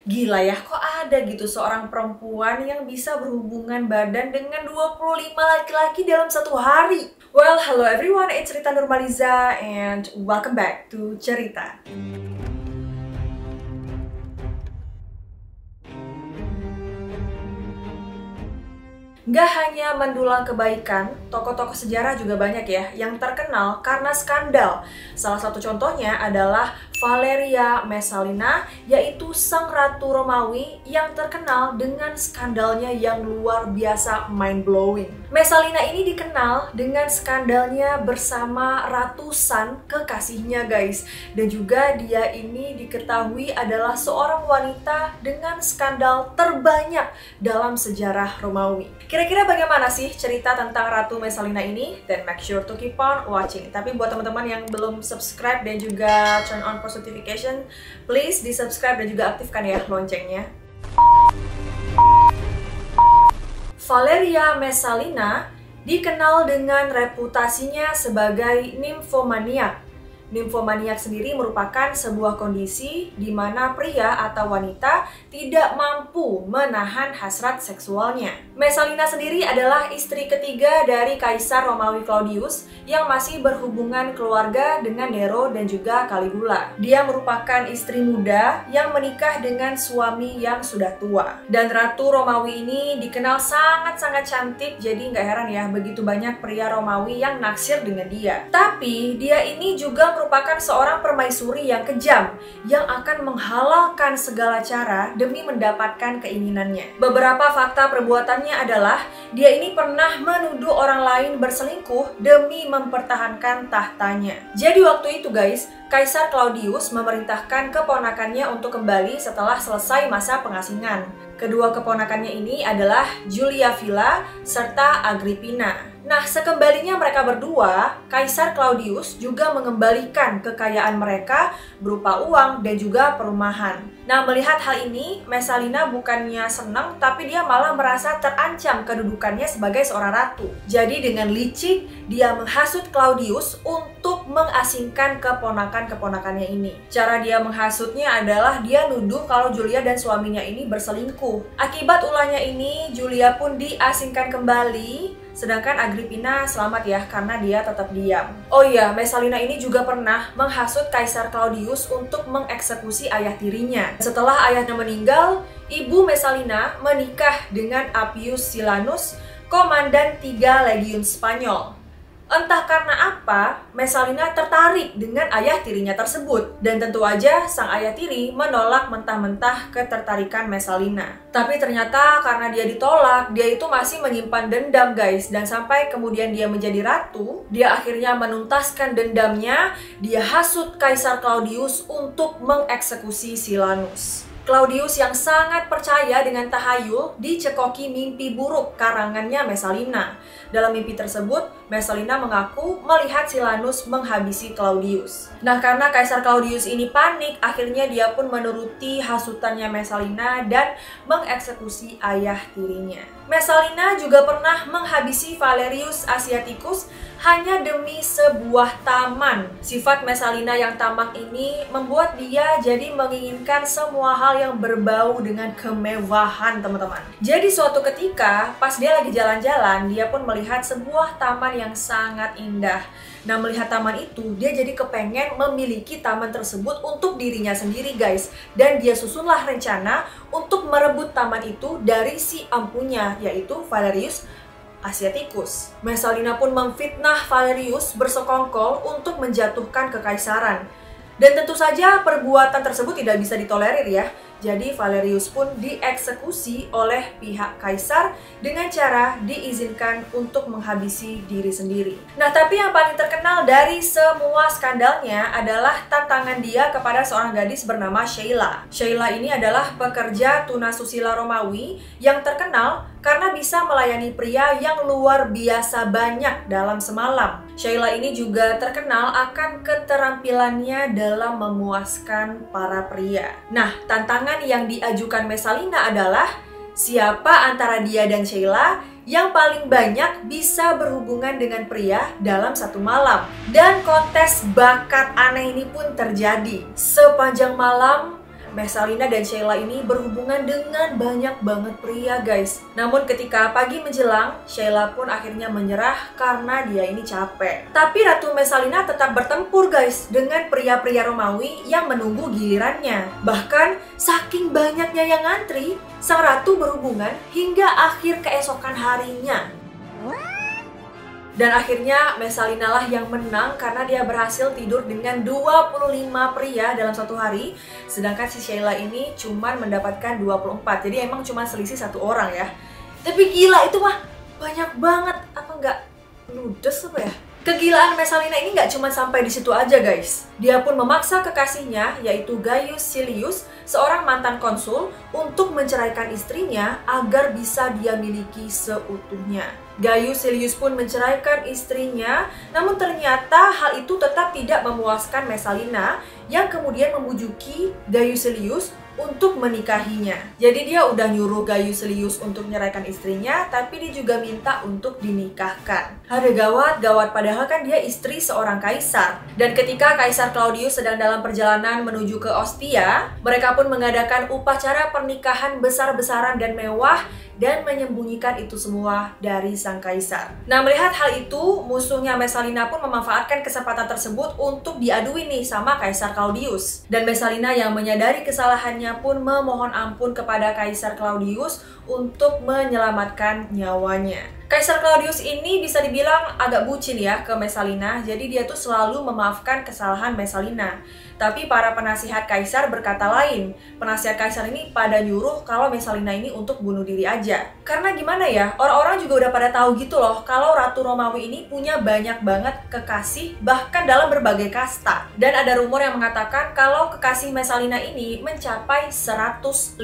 Gila ya, kok ada gitu seorang perempuan yang bisa berhubungan badan dengan 25 laki-laki dalam satu hari? Well, hello everyone, it's Rita Nurmaliza and welcome back to Cerita. Nggak hanya mendulang kebaikan, tokoh-tokoh sejarah juga banyak ya yang terkenal karena skandal. Salah satu contohnya adalah Valeria Messalina, yaitu sang ratu Romawi yang terkenal dengan skandalnya yang luar biasa mind-blowing. Messalina ini dikenal dengan skandalnya bersama ratusan kekasihnya guys. Dan juga dia ini diketahui adalah seorang wanita dengan skandal terbanyak dalam sejarah Romawi. Kira-kira bagaimana sih cerita tentang Ratu Messalina ini? Then make sure to keep on watching. Tapi buat teman-teman yang belum subscribe dan juga turn on post notification, please di subscribe dan juga aktifkan ya loncengnya. Valeria Messalina dikenal dengan reputasinya sebagai nymphomaniac. Nymphomaniac sendiri merupakan sebuah kondisi di mana pria atau wanita tidak mampu menahan hasrat seksualnya. Messalina sendiri adalah istri ketiga dari Kaisar Romawi Claudius yang masih berhubungan keluarga dengan Nero dan juga Caligula. Dia merupakan istri muda yang menikah dengan suami yang sudah tua. Dan Ratu Romawi ini dikenal sangat-sangat cantik, jadi nggak heran ya begitu banyak pria Romawi yang naksir dengan dia. Tapi dia ini juga merupakan seorang permaisuri yang kejam yang akan menghalalkan segala cara demi mendapatkan keinginannya. Beberapa fakta perbuatannya adalah dia ini pernah menuduh orang lain berselingkuh demi mempertahankan tahtanya. Jadi waktu itu guys, Kaisar Claudius memerintahkan keponakannya untuk kembali setelah selesai masa pengasingan. Kedua keponakannya ini adalah Julia Villa serta Agrippina. Nah, sekembalinya mereka berdua, Kaisar Claudius juga mengembalikan kekayaan mereka berupa uang dan juga perumahan. Nah, melihat hal ini, Messalina bukannya senang, tapi dia malah merasa terancam kedudukannya sebagai seorang ratu. Jadi dengan licik, dia menghasut Claudius untuk mengasingkan keponakan-keponakannya ini. Cara dia menghasutnya adalah dia nuduh kalau Julia dan suaminya ini berselingkuh. Akibat ulahnya ini, Julia pun diasingkan kembali, sedangkan Agrippina selamat ya karena dia tetap diam. Oh iya, Messalina ini juga pernah menghasut Kaisar Claudius untuk mengeksekusi ayah tirinya. Setelah ayahnya meninggal, ibu Messalina menikah dengan Appius Silanus, komandan 3 legiun Spanyol. Entah karena apa, Messalina tertarik dengan ayah tirinya tersebut. Dan tentu aja sang ayah tiri menolak mentah-mentah ketertarikan Messalina. Tapi ternyata karena dia ditolak, dia itu masih menyimpan dendam guys. Dan sampai kemudian dia menjadi ratu, dia akhirnya menuntaskan dendamnya. Dia hasut Kaisar Claudius untuk mengeksekusi Silanus. Claudius yang sangat percaya dengan tahayul dicekoki mimpi buruk karangannya Messalina. Dalam mimpi tersebut, Messalina mengaku melihat Silanus menghabisi Claudius. Nah, karena Kaisar Claudius ini panik, akhirnya dia pun menuruti hasutannya Messalina dan mengeksekusi ayah tirinya. Messalina juga pernah menghabisi Valerius Asiaticus hanya demi sebuah taman. Sifat Messalina yang tamak ini membuat dia jadi menginginkan semua hal yang berbau dengan kemewahan, teman-teman. Jadi suatu ketika, pas dia lagi jalan-jalan, dia pun melihat sebuah taman yang sangat indah. Nah, melihat taman itu, dia jadi kepengen memiliki taman tersebut untuk dirinya sendiri guys. Dan dia susunlah rencana untuk merebut taman itu dari si empunya, yaitu Valerius Asiaticus. Messalina pun memfitnah Valerius bersekongkol untuk menjatuhkan kekaisaran. Dan tentu saja perbuatan tersebut tidak bisa ditolerir ya. Jadi Valerius pun dieksekusi oleh pihak kaisar dengan cara diizinkan untuk menghabisi diri sendiri. Nah, tapi yang paling terkenal dari semua skandalnya adalah tantangan dia kepada seorang gadis bernama Sheila. Sheila ini adalah pekerja tunasusila Romawi yang terkenal karena bisa melayani pria yang luar biasa banyak dalam semalam. Sheila ini juga terkenal akan keterampilannya dalam memuaskan para pria. Nah, tantangan yang diajukan Messalina adalah siapa antara dia dan Sheila yang paling banyak bisa berhubungan dengan pria dalam satu malam. Dan kontes bakat aneh ini pun terjadi. Sepanjang malam, Messalina dan Sheila ini berhubungan dengan banyak banget pria, guys. Namun ketika pagi menjelang, Sheila pun akhirnya menyerah karena dia ini capek. Tapi Ratu Messalina tetap bertempur, guys, dengan pria-pria Romawi yang menunggu gilirannya. Bahkan saking banyaknya yang ngantri, sang ratu berhubungan hingga akhir keesokan harinya. Dan akhirnya Messalina lah yang menang karena dia berhasil tidur dengan 25 pria dalam satu hari. Sedangkan si Sheila ini cuma mendapatkan 24. Jadi emang cuma selisih satu orang ya. Tapi gila, itu mah banyak banget. Apa nggak ludes apa ya? Kegilaan Messalina ini nggak cuma sampai di situ aja, guys. Dia pun memaksa kekasihnya, yaitu Gaius Silius, seorang mantan konsul, untuk menceraikan istrinya agar bisa dia miliki seutuhnya. Gaius Silius pun menceraikan istrinya, namun ternyata hal itu tetap tidak memuaskan Messalina, yang kemudian memujuki Gaius Silius untuk menikahinya. Jadi dia udah nyuruh Gaius Silius untuk menyerahkan istrinya, tapi dia juga minta untuk dinikahkan. Ada gawat, padahal kan dia istri seorang kaisar. Dan ketika Kaisar Claudius sedang dalam perjalanan menuju ke Ostia, mereka pun mengadakan upacara pernikahan besar-besaran dan mewah, dan menyembunyikan itu semua dari sang kaisar. Nah, melihat hal itu, musuhnya Messalina pun memanfaatkan kesempatan tersebut untuk diadui nih sama Kaisar Claudius. Dan Messalina yang menyadari kesalahannya pun memohon ampun kepada Kaisar Claudius untuk menyelamatkan nyawanya. Kaisar Claudius ini bisa dibilang agak bucin ya ke Messalina, jadi dia tuh selalu memaafkan kesalahan Messalina. Tapi para penasihat kaisar berkata lain. Penasihat kaisar ini pada nyuruh kalau Messalina ini untuk bunuh diri aja. Karena gimana ya, orang-orang juga udah pada tahu gitu loh kalau Ratu Romawi ini punya banyak banget kekasih, bahkan dalam berbagai kasta. Dan ada rumor yang mengatakan kalau kekasih Messalina ini mencapai 150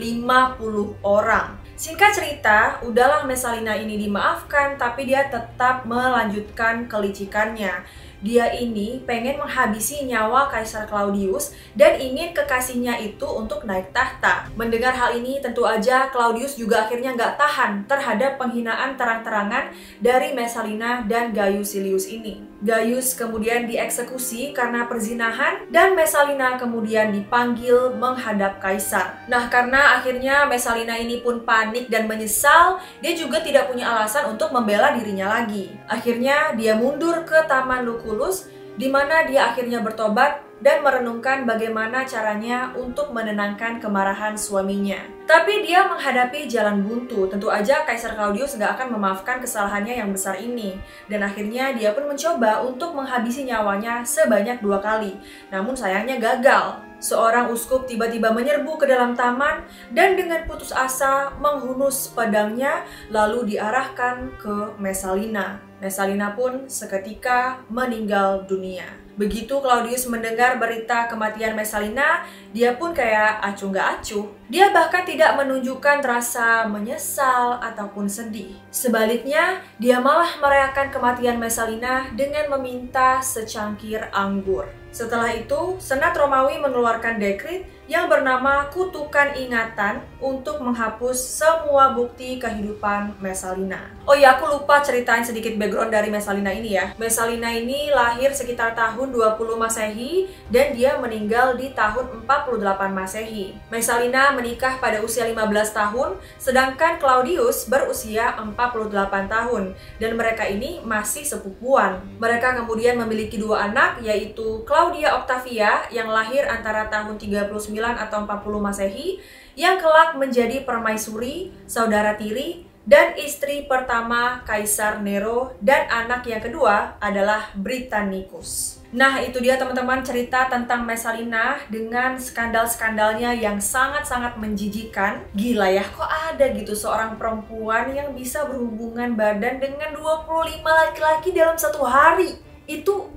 orang. Singkat cerita, udahlah Messalina ini dimaafkan, tapi dia tetap melanjutkan kelicikannya. Dia ini pengen menghabisi nyawa Kaisar Claudius dan ingin kekasihnya itu untuk naik tahta. Mendengar hal ini, tentu aja Claudius juga akhirnya nggak tahan terhadap penghinaan terang-terangan dari Messalina dan Gaius Silius ini. Gaius kemudian dieksekusi karena perzinahan dan Messalina kemudian dipanggil menghadap Kaisar. Nah, karena akhirnya Messalina ini pun panik dan menyesal, dia juga tidak punya alasan untuk membela dirinya lagi. Akhirnya dia mundur ke Taman Lucullus, di mana dia akhirnya bertobat dan merenungkan bagaimana caranya untuk menenangkan kemarahan suaminya. Tapi dia menghadapi jalan buntu. Tentu aja Kaisar Claudius gak akan memaafkan kesalahannya yang besar ini. Dan akhirnya dia pun mencoba untuk menghabisi nyawanya sebanyak 2 kali. Namun sayangnya gagal. Seorang uskup tiba-tiba menyerbu ke dalam taman dan dengan putus asa menghunus pedangnya lalu diarahkan ke Messalina. Messalina pun seketika meninggal dunia. Begitu Claudius mendengar berita kematian Messalina, dia pun kayak acuh gak acuh. Dia bahkan tidak menunjukkan rasa menyesal ataupun sedih. Sebaliknya, dia malah merayakan kematian Messalina dengan meminta secangkir anggur. Setelah itu, Senat Romawi mengeluarkan dekret yang bernama Kutukan Ingatan untuk menghapus semua bukti kehidupan Messalina. Oh iya, aku lupa ceritain sedikit background dari Messalina ini ya. Messalina ini lahir sekitar tahun 20 Masehi dan dia meninggal di tahun 48 Masehi. Messalina menikah pada usia 15 tahun, sedangkan Claudius berusia 48 tahun dan mereka ini masih sepupuan. Mereka kemudian memiliki 2 anak, yaitu Claudia Octavia yang lahir antara tahun 39 atau 40 Masehi, yang kelak menjadi permaisuri, saudara tiri, dan istri pertama Kaisar Nero, dan anak yang kedua adalah Britannicus. Nah, itu dia teman-teman cerita tentang Messalina dengan skandal-skandalnya yang sangat-sangat menjijikan. Gila ya, kok ada gitu seorang perempuan yang bisa berhubungan badan dengan 25 laki-laki dalam satu hari. Itu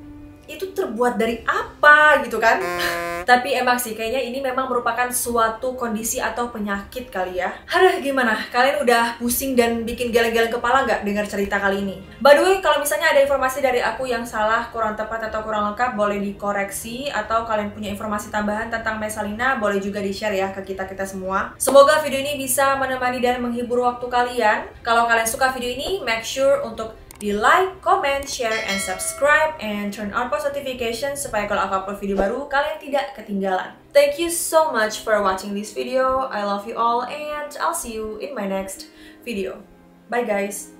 terbuat dari apa gitu kan? Tapi emang sih kayaknya ini memang merupakan suatu kondisi atau penyakit kali ya. Aduh, gimana? Kalian udah pusing dan bikin geleng-geleng kepala nggak dengar cerita kali ini? By the way, kalau misalnya ada informasi dari aku yang salah, kurang tepat atau kurang lengkap, boleh dikoreksi. Atau kalian punya informasi tambahan tentang Messalina, boleh juga di-share ya ke kita-kita semua. Semoga video ini bisa menemani dan menghibur waktu kalian. Kalau kalian suka video ini, make sure untuk Di like, comment, share, and subscribe, and turn on post notification supaya kalau aku upload video baru, kalian tidak ketinggalan. Thank you so much for watching this video. I love you all, and I'll see you in my next video. Bye guys!